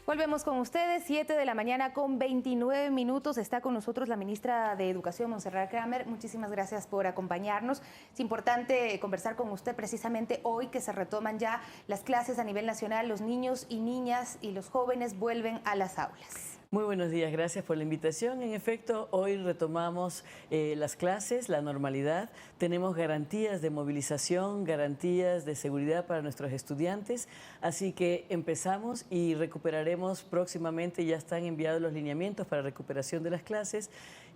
Volvemos con ustedes, 7 de la mañana con 29 minutos. Está con nosotros la ministra de Educación, Montserrat Kramer. Muchísimas gracias por acompañarnos. Es importante conversar con usted precisamente hoy que se retoman ya las clases a nivel nacional. Los niños y niñas y los jóvenes vuelven a las aulas. Muy buenos días, gracias por la invitación. En efecto, hoy retomamos las clases, la normalidad. Tenemos garantías de movilización, garantías de seguridad para nuestros estudiantes. Así que empezamos y recuperaremos próximamente, ya están enviados los lineamientos para recuperación de las clases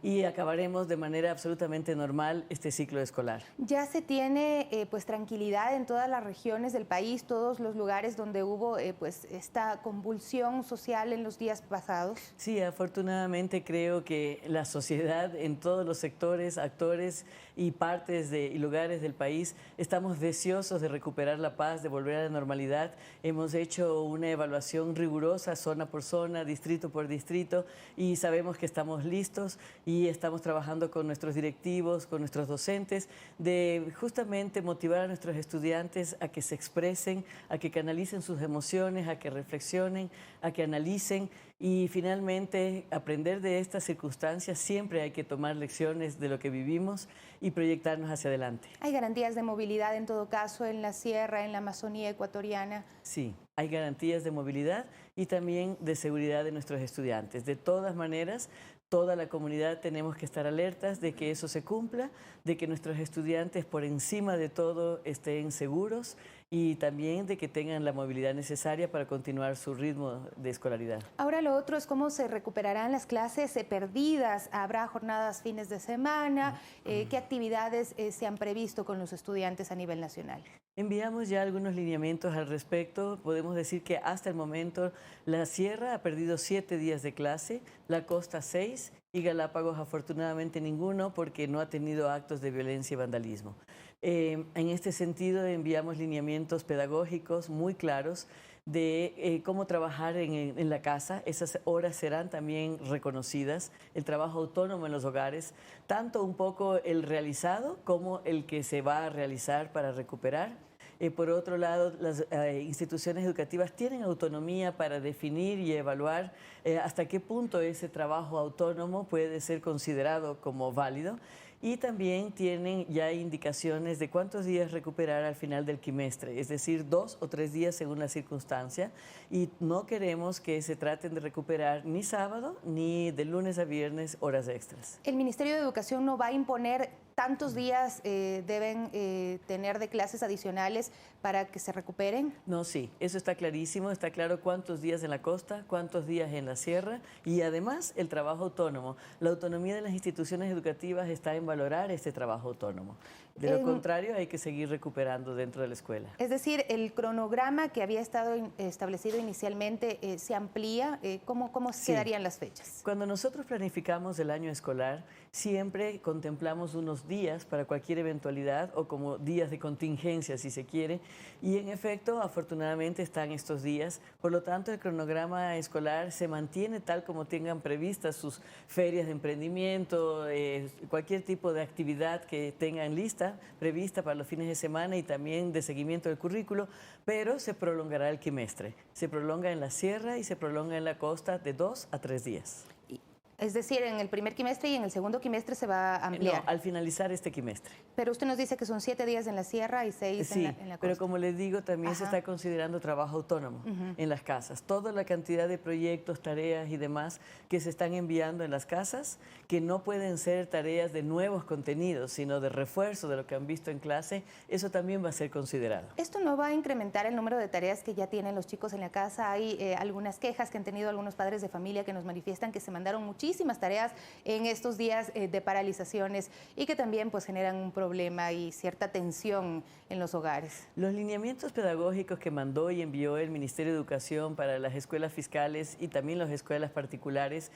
y acabaremos de manera absolutamente normal este ciclo escolar. Ya se tiene pues tranquilidad en todas las regiones del país, todos los lugares donde hubo pues esta convulsión social en los días pasados. Sí, afortunadamente creo que la sociedad en todos los sectores, actores y partes y lugares del país estamos deseosos de recuperar la paz, de volver a la normalidad. Hemos hecho una evaluación rigurosa, zona por zona, distrito por distrito, y sabemos que estamos listos y estamos trabajando con nuestros directivos, con nuestros docentes, de justamente motivar a nuestros estudiantes a que se expresen, a que canalicen sus emociones, a que reflexionen, a que analicen. Y finalmente, aprender de estas circunstancias, siempre hay que tomar lecciones de lo que vivimos y proyectarnos hacia adelante. ¿Hay garantías de movilidad en todo caso en la sierra, en la Amazonía ecuatoriana? Sí, hay garantías de movilidad y también de seguridad de nuestros estudiantes. De todas maneras, toda la comunidad tenemos que estar alertas de que eso se cumpla, de que nuestros estudiantes por encima de todo estén seguros y también de que tengan la movilidad necesaria para continuar su ritmo de escolaridad. Ahora lo otro es cómo se recuperarán las clases perdidas. ¿Habrá jornadas fines de semana? ¿Qué actividades se han previsto con los estudiantes a nivel nacional? Enviamos ya algunos lineamientos al respecto. Podemos decir que hasta el momento la Sierra ha perdido 7 días de clase, la Costa 6 y Galápagos afortunadamente ninguno porque no ha tenido actos de violencia y vandalismo. En este sentido enviamos lineamientos pedagógicos muy claros de cómo trabajar en la casa. Esas horas serán también reconocidas, el trabajo autónomo en los hogares, tanto un poco el realizado como el que se va a realizar para recuperar. Por otro lado, las instituciones educativas tienen autonomía para definir y evaluar hasta qué punto ese trabajo autónomo puede ser considerado como válido. Y también tienen ya indicaciones de cuántos días recuperar al final del quimestre, es decir, 2 o 3 días según la circunstancia. Y no queremos que se traten de recuperar ni sábado ni de lunes a viernes horas extras. ¿El Ministerio de Educación no va a imponer tantos días deben tener de clases adicionales para que se recuperen? No, sí, eso está clarísimo, está claro cuántos días en la costa, cuántos días en la sierra y además el trabajo autónomo. La autonomía de las instituciones educativas está en valorar este trabajo autónomo. De lo contrario, hay que seguir recuperando dentro de la escuela. Es decir, el cronograma que había estado establecido inicialmente se amplía. ¿Cómo quedarían las fechas? Cuando nosotros planificamos el año escolar, siempre contemplamos unos días para cualquier eventualidad o como días de contingencia, si se quiere. Y en efecto, afortunadamente están estos días. Por lo tanto, el cronograma escolar se mantiene tal como tengan previstas sus ferias de emprendimiento, cualquier tipo de actividad que tengan prevista para los fines de semana y también de seguimiento del currículo, pero se prolongará el quimestre. Se prolonga en la sierra y se prolonga en la costa de 2 a 3 días. Es decir, en el primer quimestre y en el segundo quimestre se va a ampliar. No, al finalizar este quimestre. Pero usted nos dice que son 7 días en la sierra y 6 en la costa. Pero como les digo, también se está considerando trabajo autónomo en las casas. Toda la cantidad de proyectos, tareas y demás que se están enviando en las casas, que no pueden ser tareas de nuevos contenidos, sino de refuerzo de lo que han visto en clase, eso también va a ser considerado. ¿Esto no va a incrementar el número de tareas que ya tienen los chicos en la casa? Hay algunas quejas que han tenido algunos padres de familia que nos manifiestan que se mandaron muchísimas tareas en estos días de paralizaciones y que también pues generan un problema y cierta tensión en los hogares. Los lineamientos pedagógicos que mandó y envió el Ministerio de Educación para las escuelas fiscales y también las escuelas particulares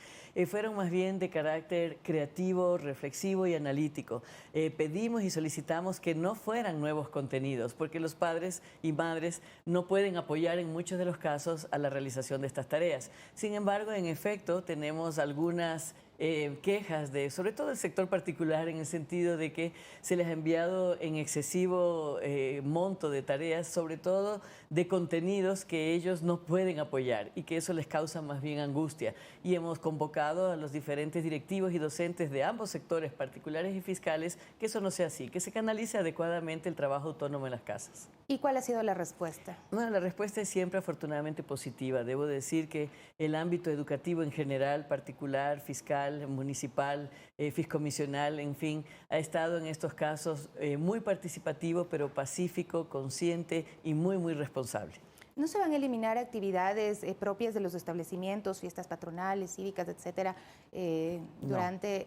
fueron más bien de carácter creativo, reflexivo y analítico. Pedimos y solicitamos que no fueran nuevos contenidos porque los padres y madres no pueden apoyar en muchos de los casos a la realización de estas tareas. Sin embargo, en efecto, tenemos algunas quejas de, sobre todo el sector particular, en el sentido de que se les ha enviado en excesivo monto de tareas, sobre todo de contenidos que ellos no pueden apoyar y que eso les causa más bien angustia. Y hemos convocado a los diferentes directivos y docentes de ambos sectores, particulares y fiscales, que eso no sea así, que se canalice adecuadamente el trabajo autónomo en las casas. ¿Y cuál ha sido la respuesta? Bueno, la respuesta es siempre afortunadamente positiva. Debo decir que el ámbito educativo en general, particular, fiscal, municipal, fiscomisional, en fin, ha estado en estos casos muy participativo, pero pacífico, consciente y muy responsable. ¿No se van a eliminar actividades propias de los establecimientos, fiestas patronales, cívicas, etcétera, durante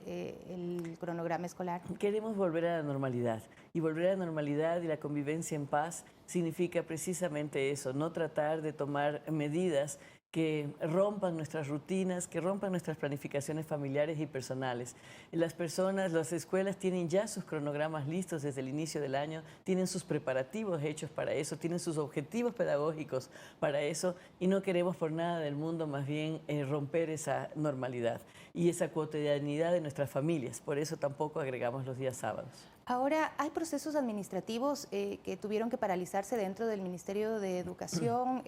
el cronograma escolar? Queremos volver a la normalidad, y volver a la normalidad y la convivencia en paz significa precisamente eso, no tratar de tomar medidas que rompan nuestras rutinas, que rompan nuestras planificaciones familiares y personales. Las personas, las escuelas tienen ya sus cronogramas listos desde el inicio del año, tienen sus preparativos hechos para eso, tienen sus objetivos pedagógicos para eso, y no queremos por nada del mundo más bien romper esa normalidad y esa cotidianidad de nuestras familias. Por eso tampoco agregamos los días sábados. Ahora, hay procesos administrativos que tuvieron que paralizarse dentro del Ministerio de Educación,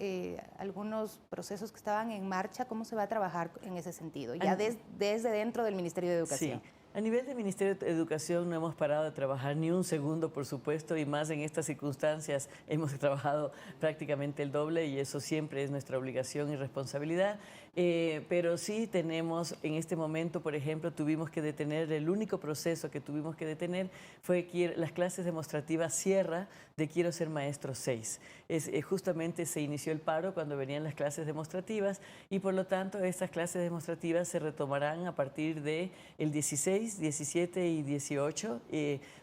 algunos procesos que estaban en marcha. ¿Cómo se va a trabajar en ese sentido? Ya desde dentro del Ministerio de Educación. Sí. A nivel del Ministerio de Educación no hemos parado de trabajar ni un segundo, por supuesto, y más en estas circunstancias hemos trabajado prácticamente el doble, y eso siempre es nuestra obligación y responsabilidad. Pero sí tenemos, en este momento, por ejemplo, tuvimos que detener, el único proceso que tuvimos que detener fue las clases demostrativas Sierra de Quiero Ser Maestro 6. Justamente se inició el paro cuando venían las clases demostrativas, y por lo tanto estas clases demostrativas se retomarán a partir del 16, 17 y 18.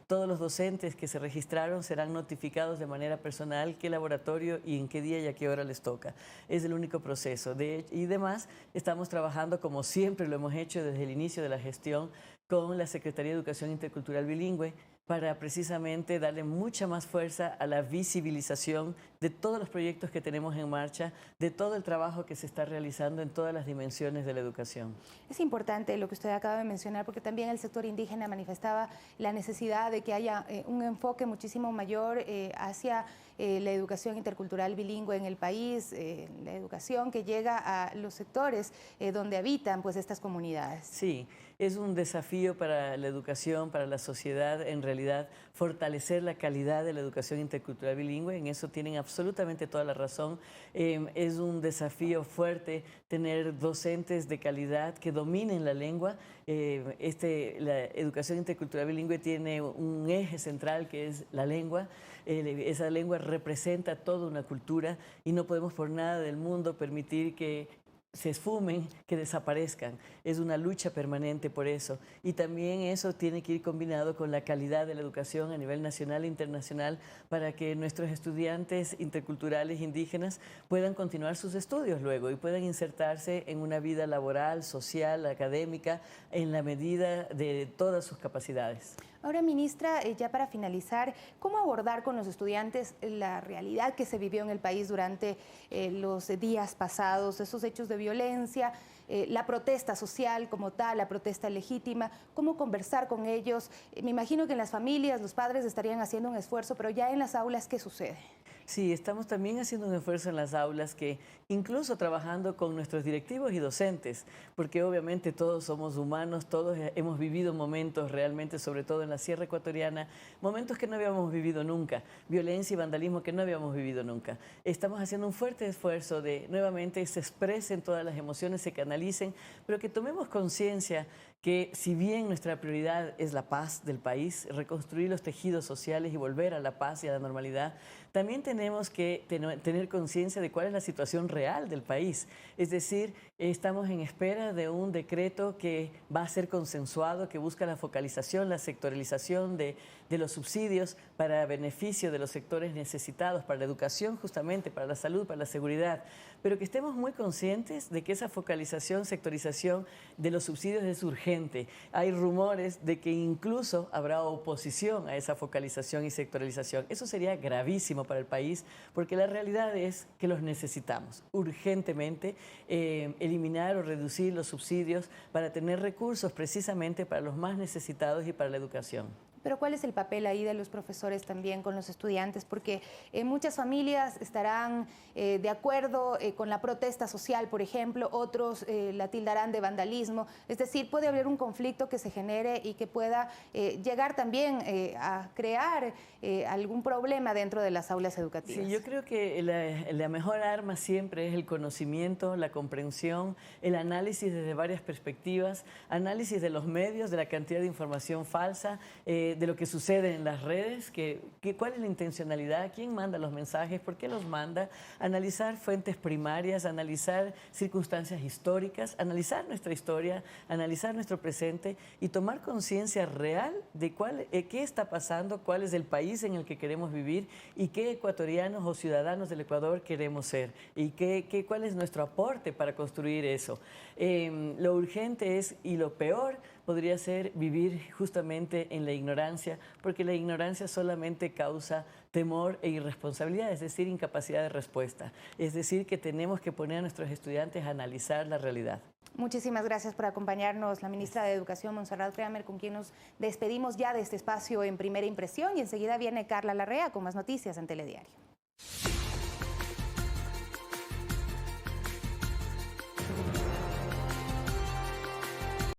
Todos los docentes que se registraron serán notificados de manera personal qué laboratorio y en qué día y a qué hora les toca. Es el único proceso. Y demás, estamos trabajando como siempre lo hemos hecho desde el inicio de la gestión con la Secretaría de Educación Intercultural Bilingüe, para precisamente darle mucha más fuerza a la visibilización de todos los proyectos que tenemos en marcha, de todo el trabajo que se está realizando en todas las dimensiones de la educación. Es importante lo que usted acaba de mencionar, porque también el sector indígena manifestaba la necesidad de que haya un enfoque muchísimo mayor hacia la educación intercultural bilingüe en el país, la educación que llega a los sectores donde habitan pues estas comunidades. Sí, es un desafío para la educación, para la sociedad, en realidad, fortalecer la calidad de la educación intercultural bilingüe. En eso tienen absolutamente toda la razón. Es un desafío fuerte tener docentes de calidad que dominen la lengua. La educación intercultural bilingüe tiene un eje central que es la lengua. Esa lengua representa toda una cultura, y no podemos por nada del mundo permitir que se esfumen, que desaparezcan. Es una lucha permanente por eso, y también eso tiene que ir combinado con la calidad de la educación a nivel nacional e internacional, para que nuestros estudiantes interculturales indígenas puedan continuar sus estudios luego y puedan insertarse en una vida laboral, social, académica, en la medida de todas sus capacidades. Ahora, ministra, ya para finalizar, ¿cómo abordar con los estudiantes la realidad que se vivió en el país durante los días pasados, esos hechos de violencia, la protesta social como tal, la protesta legítima? ¿Cómo conversar con ellos? Me imagino que en las familias los padres estarían haciendo un esfuerzo, pero ya en las aulas, ¿qué sucede? Sí, estamos también haciendo un esfuerzo en las aulas, que incluso trabajando con nuestros directivos y docentes, porque obviamente todos somos humanos, todos hemos vivido momentos realmente, sobre todo en la Sierra Ecuatoriana, momentos que no habíamos vivido nunca, violencia y vandalismo que no habíamos vivido nunca. Estamos haciendo un fuerte esfuerzo de nuevamente se expresen todas las emociones, se canalicen, pero que tomemos conciencia que si bien nuestra prioridad es la paz del país, reconstruir los tejidos sociales y volver a la paz y a la normalidad, también tenemos que tener conciencia de cuál es la situación real del país. Es decir, estamos en espera de un decreto que va a ser consensuado, que busca la focalización, la sectorialización de de los subsidios para beneficio de los sectores necesitados, para la educación justamente, para la salud, para la seguridad, pero que estemos muy conscientes de que esa focalización, sectorización de los subsidios es urgente. Hay rumores de que incluso habrá oposición a esa focalización y sectorización. Eso sería gravísimo para el país, porque la realidad es que los necesitamos urgentemente, eliminar o reducir los subsidios para tener recursos precisamente para los más necesitados y para la educación. Pero ¿cuál es el papel ahí de los profesores también con los estudiantes? Porque muchas familias estarán de acuerdo con la protesta social, por ejemplo, otros la tildarán de vandalismo. Es decir, puede haber un conflicto que se genere y que pueda llegar también a crear algún problema dentro de las aulas educativas. Sí, yo creo que la mejor arma siempre es el conocimiento, la comprensión, el análisis desde varias perspectivas, análisis de los medios, de la cantidad de información falsa, de lo que sucede en las redes, cuál es la intencionalidad, quién manda los mensajes, por qué los manda, analizar fuentes primarias, analizar circunstancias históricas, analizar nuestra historia, analizar nuestro presente y tomar conciencia real de qué está pasando, cuál es el país en el que queremos vivir y qué ecuatorianos o ciudadanos del Ecuador queremos ser y cuál es nuestro aporte para construir eso. Lo urgente es, y lo peor podría ser vivir justamente en la ignorancia, porque la ignorancia solamente causa temor e irresponsabilidad, es decir, incapacidad de respuesta. Es decir, que tenemos que poner a nuestros estudiantes a analizar la realidad. Muchísimas gracias por acompañarnos, la ministra de Educación, Montserrat Creamer, con quien nos despedimos ya de este espacio en Primera Impresión, y enseguida viene Carla Larrea con más noticias en Telediario.